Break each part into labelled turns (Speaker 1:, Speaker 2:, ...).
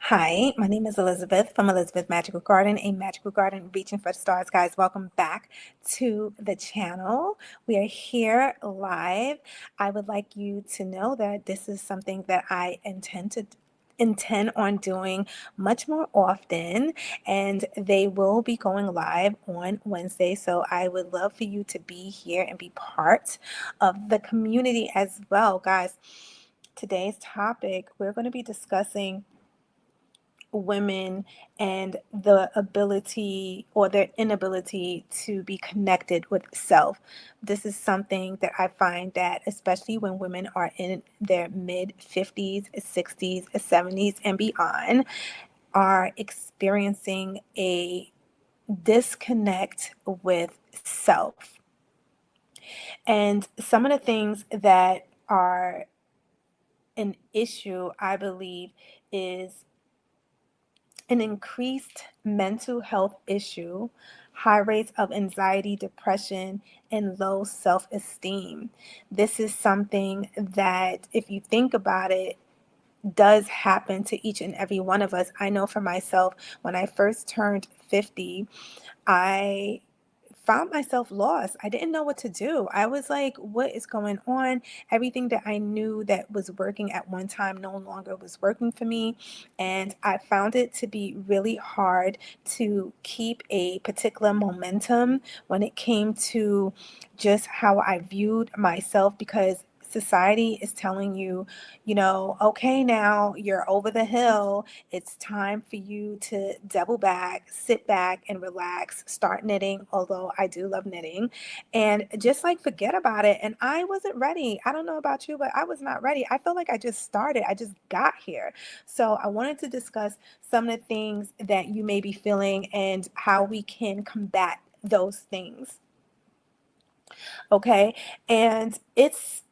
Speaker 1: Hi, my name is Elizabeth from Elizabeth Magical Garden, a magical garden reaching for the stars. Guys, welcome back to the channel. We are here live. I would like you to know that this is something that I intend on doing much more often, and they will be going live on Wednesday. So I would love for you to be here and be part of the community as well. Guys, today's topic, we're going to be discussing women and the ability or their inability to be connected with self. This is something that I find that especially when women are in their mid 50s, 60s, 70s and beyond are experiencing a disconnect with self. And some of the things that are an issue, I believe, is an increased mental health issue, high rates of anxiety, depression, and low self esteem. This is something that, if you think about it, does happen to each and every one of us. I know for myself, when I first turned 50, I found myself lost. I didn't know what to do. I was like, what is going on? Everything that I knew that was working at one time no longer was working for me. And I found it to be really hard to keep a particular momentum when it came to just how I viewed myself, because society is telling you, okay, now you're over the hill. It's time for you to double back, sit back and relax, start knitting, although I do love knitting, and just like forget about it. And I wasn't ready. I don't know about you, but I was not ready. I felt like I just started, I just got here. So I wanted to discuss some of the things that you may be feeling and how we can combat those things. Okay. And it's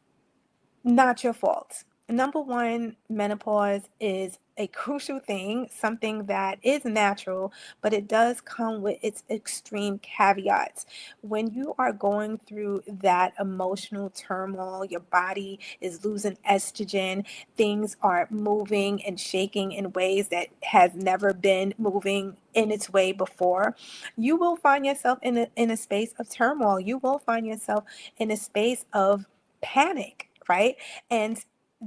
Speaker 1: not your fault. Number one, menopause is a crucial thing, something that is natural, but it does come with its extreme caveats. When you are going through that emotional turmoil, your body is losing estrogen, things are moving and shaking in ways that has never been moving in its way before. You will find yourself in a space of turmoil. You will find yourself in a space of panic, right? And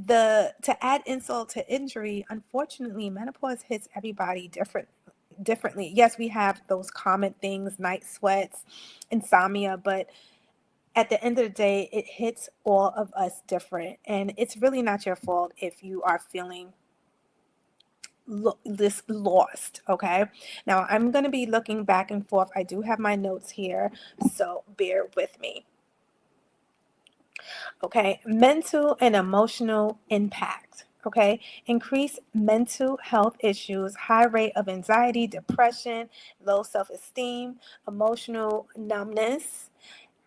Speaker 1: to add insult to injury, unfortunately, menopause hits everybody differently. Yes, we have those common things, night sweats, insomnia, but at the end of the day, it hits all of us different. And it's really not your fault if you are feeling this lost. Okay, now I'm going to be looking back and forth. I do have my notes here, so bear with me. Okay, mental and emotional impact. Okay, increased mental health issues, high rate of anxiety, depression, low self esteem, emotional numbness,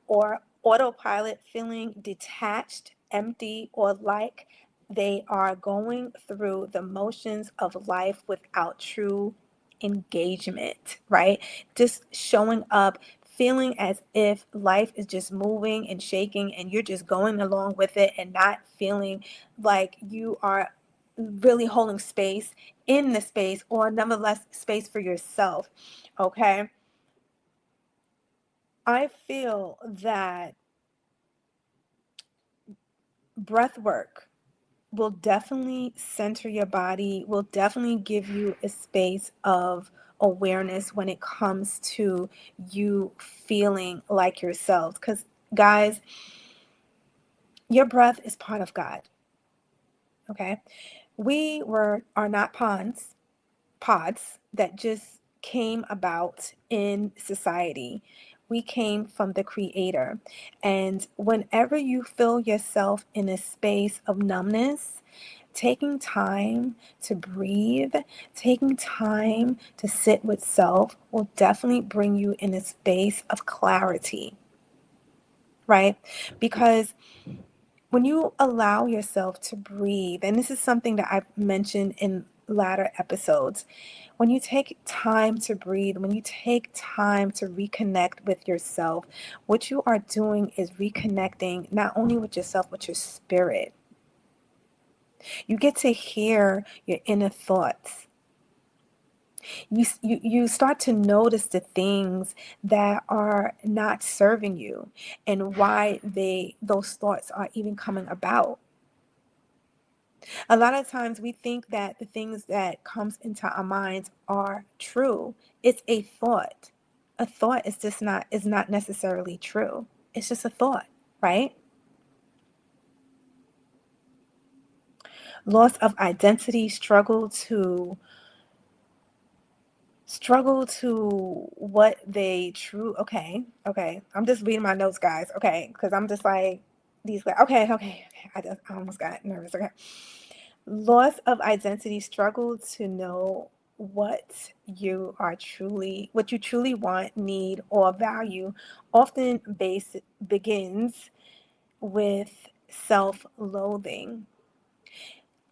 Speaker 1: or autopilot, feeling detached, empty, or like they are going through the motions of life without true engagement, right? Just showing up, feeling as if life is just moving and shaking and you're just going along with it and not feeling like you are really holding space in the space, or nonetheless space for yourself. Okay, I feel that breath work will definitely center your body, will definitely give you a space of awareness when it comes to you feeling like yourselves. Because, guys, your breath is part of God. Okay, are not pods that just came about in society. We came from the Creator. And whenever you feel yourself in a space of numbness, taking time to breathe, taking time to sit with self will definitely bring you in a space of clarity, right? Because when you allow yourself to breathe, and this is something that I've mentioned in latter episodes, when you take time to breathe, when you take time to reconnect with yourself, what you are doing is reconnecting not only with yourself, but your spirit. You get to hear your inner thoughts. You start to notice the things that are not serving you and why those thoughts are even coming about. A lot of times we think that the things that comes into our minds are true. It's a thought. A thought is not necessarily true. It's just a thought, right? Loss of identity, struggle to what they true. Okay, I'm just reading my notes, guys. Okay, because I'm just like these guys. Okay. I almost got nervous. Okay. Loss of identity, struggle to know what you truly want, need, or value, often begins with self-loathing.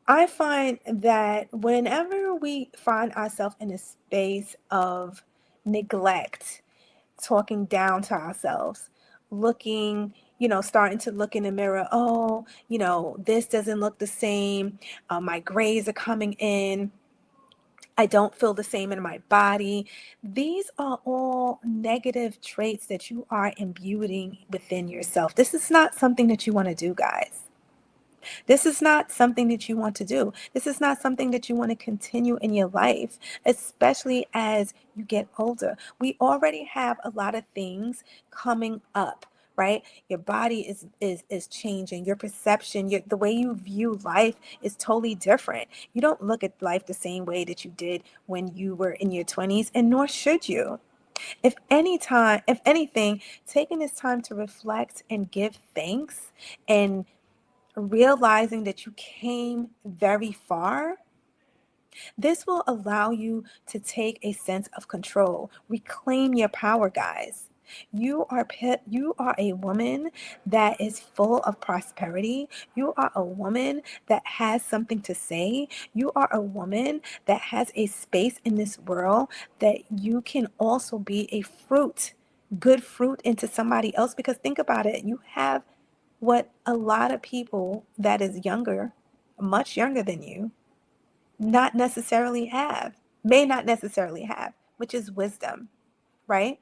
Speaker 1: I find that whenever we find ourselves in a space of neglect, talking down to ourselves, starting to look in the mirror, oh, this doesn't look the same. My grades are coming in. I don't feel the same in my body. These are all negative traits that you are imbuing within yourself. This is not something that you want to do, guys. This is not something that you want to do. This is not something that you want to continue in your life, especially as you get older. We already have a lot of things coming up, right? Your body is changing. Your perception, the way you view life is totally different. You don't look at life the same way that you did when you were in your 20s, and nor should you. If anything, taking this time to reflect and give thanks and realizing that you came very far, this will allow you to take a sense of control, reclaim your power, guys. You are a woman that is full of prosperity. You are a woman that has something to say. You are a woman that has a space in this world that you can also be a good fruit into somebody else, because think about it. You have what a lot of people that is younger, much younger than you, not necessarily have, may not necessarily have, which is wisdom, right?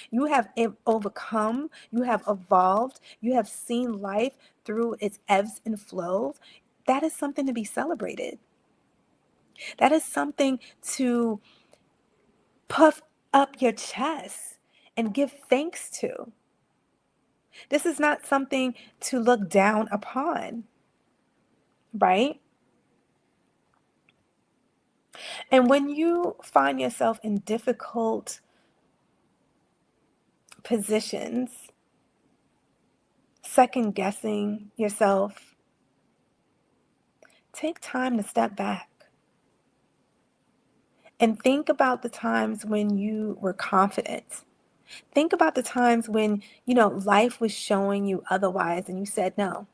Speaker 1: You have overcome, you have evolved, you have seen life through its ebbs and flows. That is something to be celebrated. That is something to puff up your chest and give thanks to. This is not something to look down upon, right? And when you find yourself in difficult positions, second guessing yourself, take time to step back and think about the times when you were confident. Think about the times when, life was showing you otherwise and you said, no,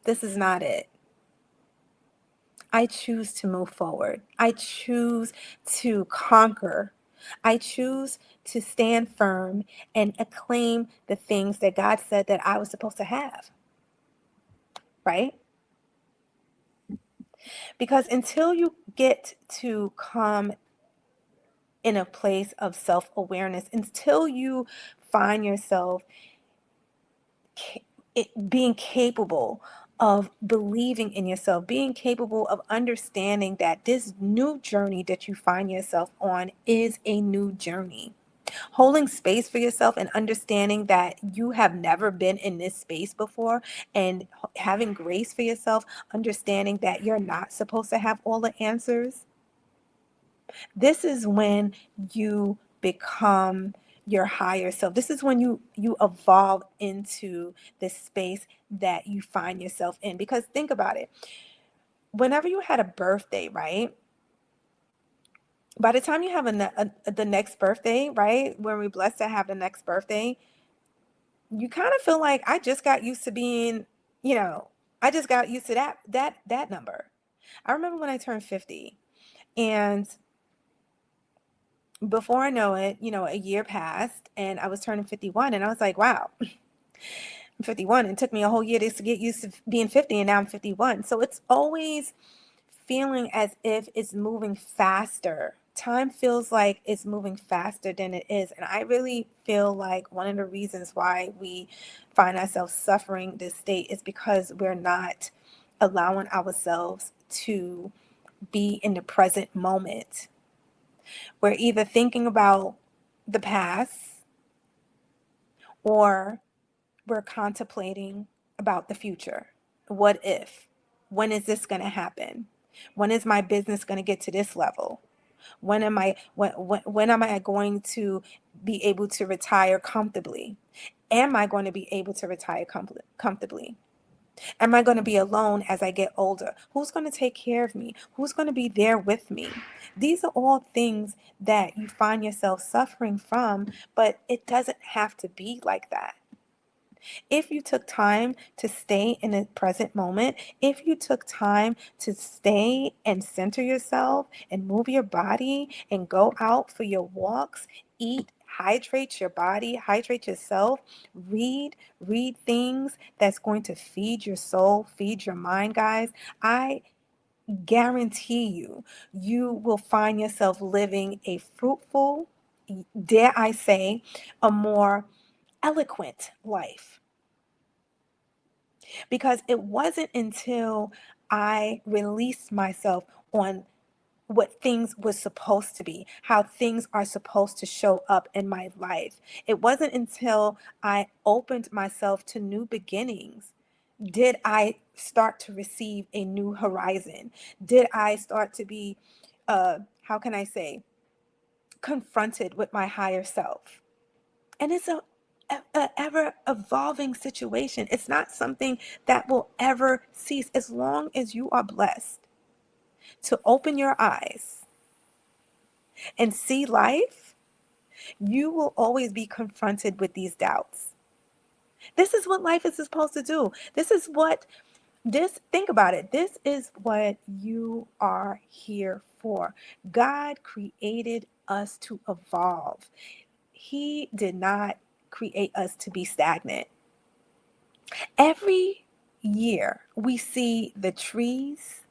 Speaker 1: this is not it. I choose to move forward. I choose to conquer. I choose to stand firm and acclaim the things that God said that I was supposed to have, right? Because until you get to come in a place of self-awareness, until you find yourself being capable of believing in yourself, being capable of understanding that this new journey that you find yourself on is a new journey. Holding space for yourself and understanding that you have never been in this space before, and having grace for yourself, understanding that you're not supposed to have all the answers. This is when you become your higher self. This is when you evolve into the space that you find yourself in. Because think about it. Whenever you had a birthday, right? By the time you have the next birthday, right? When we're blessed to have the next birthday, you kind of feel like I just got used to being, I just got used to that number. I remember when I turned 50, and before I know it, a year passed and I was turning 51, and I was like, wow, I'm 51. It took me a whole year to get used to being 50, and now I'm 51. So it's always feeling as if it's moving faster time feels like it's moving faster than it is. And I really feel like one of the reasons why we find ourselves suffering this state is because we're not allowing ourselves to be in the present moment. We're either thinking about the past or we're contemplating about the future. What if? When is this going to happen? When is my business going to get to this level? When am I going to be able to retire comfortably? Am I going to be able to retire comfortably? Am I going to be alone as I get older? Who's going to take care of me? Who's going to be there with me? These are all things that you find yourself suffering from, but it doesn't have to be like that. If you took time to stay in the present moment, if you took time to stay and center yourself and move your body and go out for your walks, eat, hydrate your body, hydrate yourself, read things that's going to feed your soul, feed your mind, guys, I guarantee you, you will find yourself living a fruitful, dare I say, a more eloquent life. Because it wasn't until I released myself on what things were supposed to be, how things are supposed to show up in my life. It wasn't until I opened myself to new beginnings did I start to receive a new horizon. Did I start to be, how can I say, confronted with my higher self. And it's a ever evolving situation. It's not something that will ever cease. As long as you are blessed to open your eyes and see life, you will always be confronted with these doubts. This is what life is supposed to do. Think about it. This is what you are here for. God created us to evolve. He did not create us to be stagnant. Every year we see the trees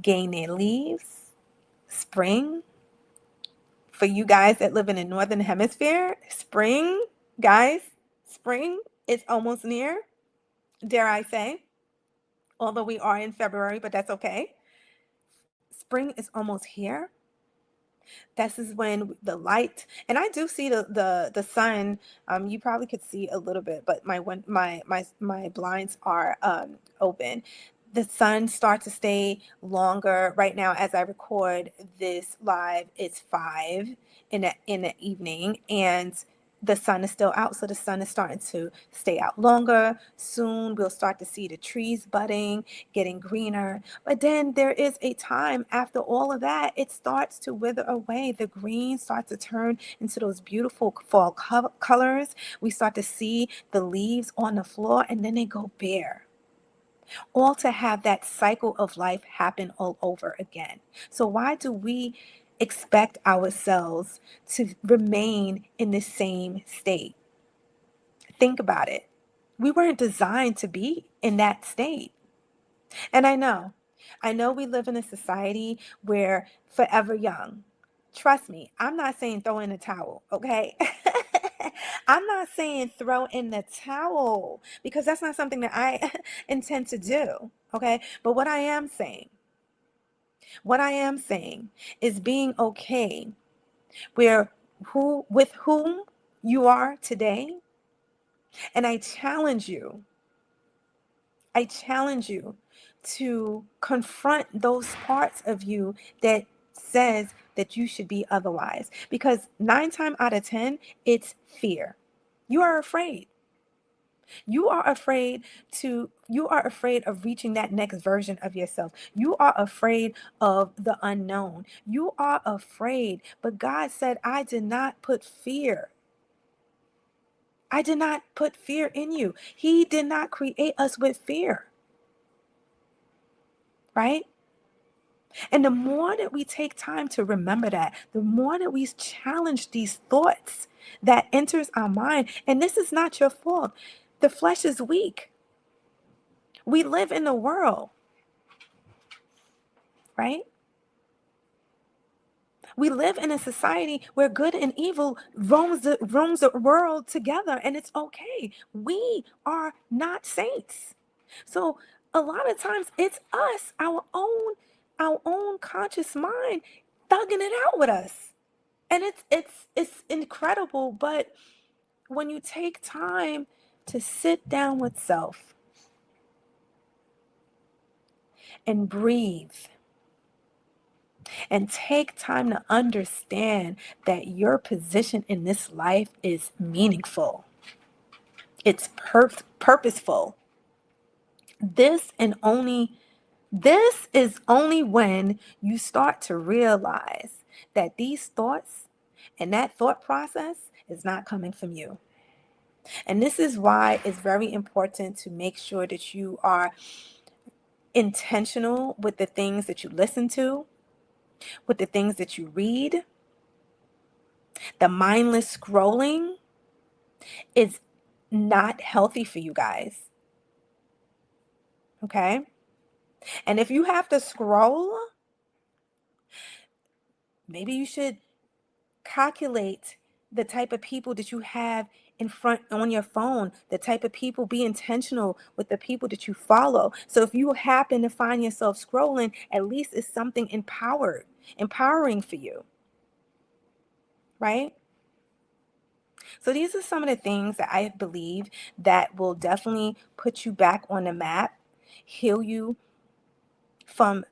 Speaker 1: gain their leaves, spring. For you guys that live in the northern hemisphere, spring, guys, spring is almost near, dare I say, although we are in February, but that's okay. Spring is almost here. This is when the light, and I do see the sun. You probably could see a little bit, but my blinds are open. The sun starts to stay longer. Right now, as I record this live, it's 5 in the evening, and the sun is still out, so the sun is starting to stay out longer. Soon we'll start to see the trees budding, getting greener. But then there is a time after all of that, it starts to wither away. The green starts to turn into those beautiful fall colors. We start to see the leaves on the floor, and then they go bare. All to have that cycle of life happen all over again. So why do we expect ourselves to remain in the same state? Think about it. We weren't designed to be in that state. And I know we live in a society where forever young. Trust me, I'm not saying throw in the towel, okay? I'm not saying throw in the towel because that's not something that I intend to do, okay? But what I am saying is being okay with whom you are today. And I challenge you to confront those parts of you that says that you should be otherwise. Because 9 times out of 10, it's fear. You are afraid. You are afraid of reaching that next version of yourself. You are afraid of the unknown. You are afraid. But God said, I did not put fear. I did not put fear in you. He did not create us with fear. Right? And the more that we take time to remember that, the more that we challenge these thoughts that enters our mind. And this is not your fault. The flesh is weak. We live in the world, right? We live in a society where good and evil roams the world together, and it's okay. We are not saints. So a lot of times it's us, our own conscious mind thugging it out with us. And it's incredible, but when you take time to sit down with self and breathe and take time to understand that your position in this life is meaningful, it's purposeful. This is only when you start to realize that these thoughts and that thought process is not coming from you. And this is why it's very important to make sure that you are intentional with the things that you listen to, with the things that you read. The mindless scrolling is not healthy for you guys. Okay? And if you have to scroll, maybe you should calculate the type of people that you have in front on your phone, the type of people. Be intentional with the people that you follow. So if you happen to find yourself scrolling, at least it's something empowering for you, right? So these are some of the things that I believe that will definitely put you back on the map, heal you from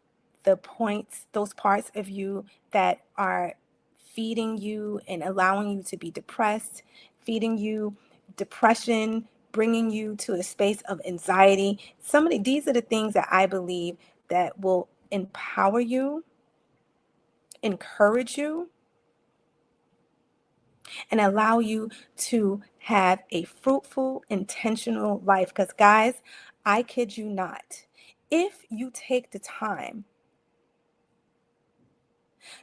Speaker 1: the points, those parts of you that are feeding you and allowing you to be depressed, feeding you depression, bringing you to a space of anxiety. These are the things that I believe that will empower you, encourage you, and allow you to have a fruitful, intentional life. Because, guys, I kid you not, if you take the time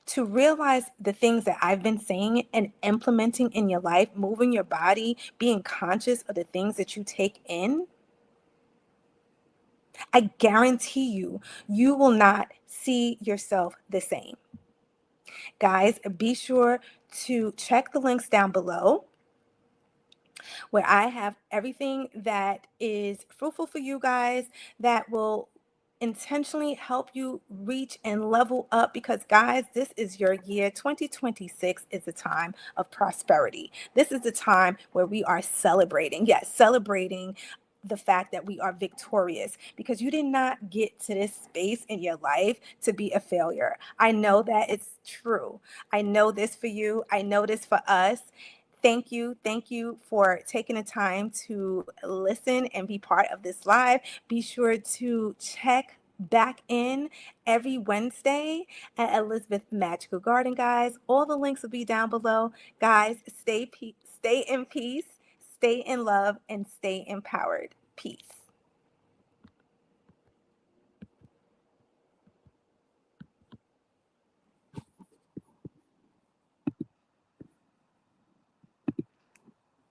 Speaker 1: to realize the things that I've been saying and implementing in your life, moving your body, being conscious of the things that you take in, I guarantee you, you will not see yourself the same. Guys, be sure to check the links down below where I have everything that is fruitful for you guys, that will intentionally help you reach and level up. Because, guys, this is your year. 2026 is a time of prosperity. This is the time where we are celebrating. Yes, celebrating the fact that we are victorious, because you did not get to this space in your life to be a failure. I know that it's true. I know this for you. I know this for us. Thank you. Thank you for taking the time to listen and be part of this live. Be sure to check back in every Wednesday at Elizabeth Magical Garden, guys. All the links will be down below. Guys, stay in peace, stay in love, and stay empowered. Peace.